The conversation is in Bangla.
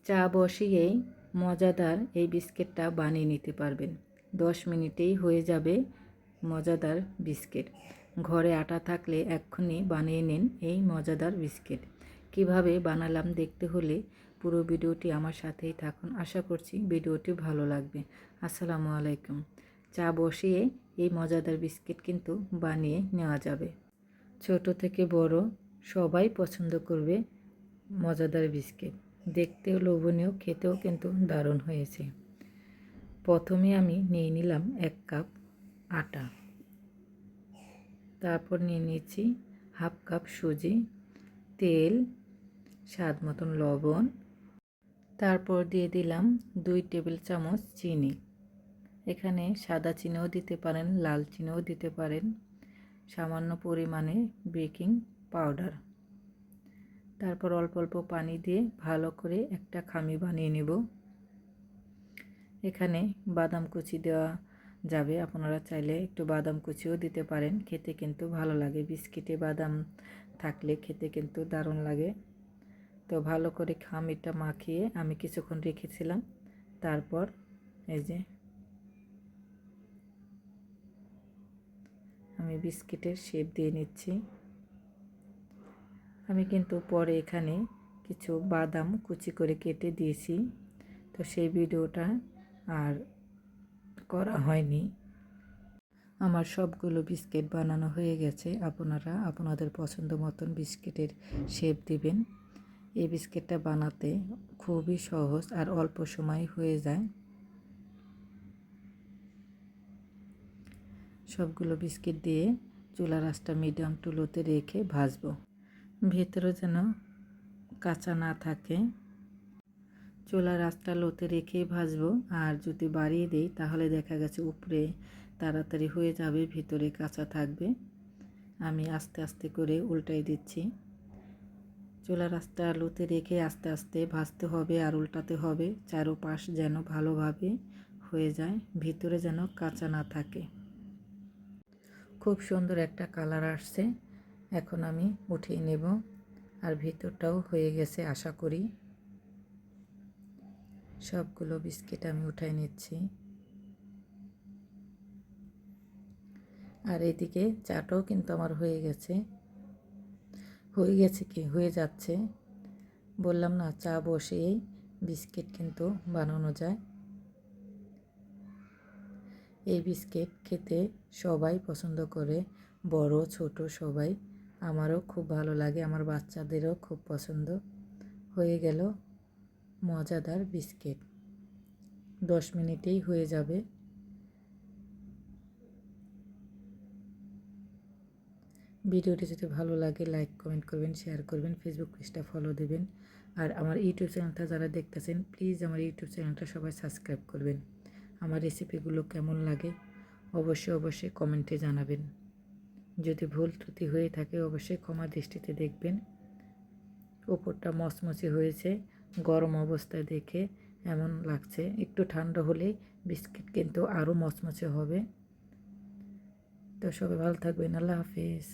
চা বসিয়েই মজাদার এই বিস্কিটটা বানিয়ে নিতে পারবেন। 10 মিনিটেই হয়ে যাবে মজাদার বিস্কিট। ঘরে আটা থাকলে এক্ষুনি বানিয়ে নিন এই মজাদার বিস্কিট। কিভাবে বানালাম দেখতে হলে পুরো ভিডিওটি আমার সাথেই থাকুন। আশা করছি ভিডিওটি ভালো লাগবে। আসসালামু আলাইকুম। চা বসিয়ে এই মজাদার বিস্কিট কিন্তু বানিয়ে নেওয়া যাবে। ছোট থেকে বড় সবাই পছন্দ করবে মজাদার বিস্কিট। দেখতেও লোভনীয়, খেতেও কিন্তু দারুণ হয়েছে। প্রথমে আমি নিয়ে নিলাম 1 কাপ আটা, তারপর নিয়ে নিয়েছি হাফ কাপ সুজি, তেল, স্বাদ মতন লবণ, তারপর দিয়ে দিলাম 2 টেবিল চামচ চিনি। এখানে সাদা চিনিও দিতে পারেন, লাল চিনিও দিতে পারেন। সামান্য পরিমাণে বেকিং পাউডার, তারপর অল্প অল্প পানি দিয়ে ভালো করে একটা খামি বানিয়ে নেব। এখানে বাদাম কুচি দেওয়া যাবে, আপনারা চাইলে একটু বাদাম কুচিও দিতে পারেন। খেতে কিন্তু ভালো লাগে, বিস্কিটে বাদাম থাকলে খেতে কিন্তু দারুণ লাগে। তো ভালো করে খামিটা মাখিয়ে আমি কিছুক্ষণ রেখেছিলাম। তারপর এই যে আমি বিস্কিটের শেপ দিয়ে নিচ্ছি। আমি কিন্তু পরে এখানে কিছু বাদাম কুচি করে কেটে দিয়েছি, তো সেই ভিডিওটা আর করা হয়নি। আমার সবগুলো বিস্কিট বানানো হয়ে গেছে। আপনারা আপনাদের পছন্দ মতন বিস্কিটের শেপ দিবেন। এই বিস্কিটটা বানাতে খুবই সহজ আর অল্প সময় হয়ে যায়। সবগুলো বিস্কিট দিয়ে চুলার আঁচটা মিডিয়াম টু লোতে রেখে ভাজবো, ভেতরে যেন কাঁচা না থাকে। চুলার আঁচটা লোতে রেখেই ভাজবো। আর যদি বাড়িয়ে দিই তাহলে দেখা গেছে উপরে তাড়াতাড়ি হয়ে যাবে, ভিতরে কাঁচা থাকবে। আমি আস্তে আস্তে করে উল্টাই দিচ্ছি। চুলার আঁচটা লোতে রেখে আস্তে আস্তে ভাজতে হবে আর উল্টাতে হবে, চারোপাশ যেন ভালোভাবে হয়ে যায়, ভিতরে যেন কাঁচা না থাকে। খুব সুন্দর একটা কালার আসছে। এখন আমি উঠিয়ে নেব। আর ভিতরটাও হয়ে গেছে আশা করি। সবগুলো বিস্কিট আমি উঠাই নিচ্ছি। আর এদিকে চাটাও কিন্তু আমার হয়ে গেছে কি হয়ে যাচ্ছে। বললাম না, চা বসেই বিস্কিট কিন্তু বানানো যায়। এই বিস্কিট খেতে সবাই পছন্দ করে, বড় ছোট সবাই। আমারও খুব ভালো লাগে, আমার বাচ্চাদেরও খুব পছন্দ। হয়ে গেল মজাদার বিস্কিট। 10 মিনিটেই হয়ে যাবে। ভিডিওটি যদি ভালো লাগে লাইক কমেন্ট করবেন, শেয়ার করবেন, ফেসবুক পেজটা ফলো দেবেন। আর আমার ইউটিউব চ্যানেলটা যারা দেখতেছেন প্লিজ আমার ইউটিউব চ্যানেলটা সবাই সাবস্ক্রাইব করবেন। আমার রেসিপিগুলো কেমন লাগে অবশ্যই কমেন্টে জানাবেন। যদি ভুল ত্রুটি হয়ে থাকে অবশ্যই ক্ষমা দৃষ্টিতে দেখবেন। উপরটা মচমচে হয়েছে, গরম অবস্থায় দেখে এমন লাগছে। একটু ঠান্ডা হলেই বিস্কিট কিন্তু আরও মচমচে হবে। তো সবাই ভালো থাকবেন। আল্লাহ হাফিজ।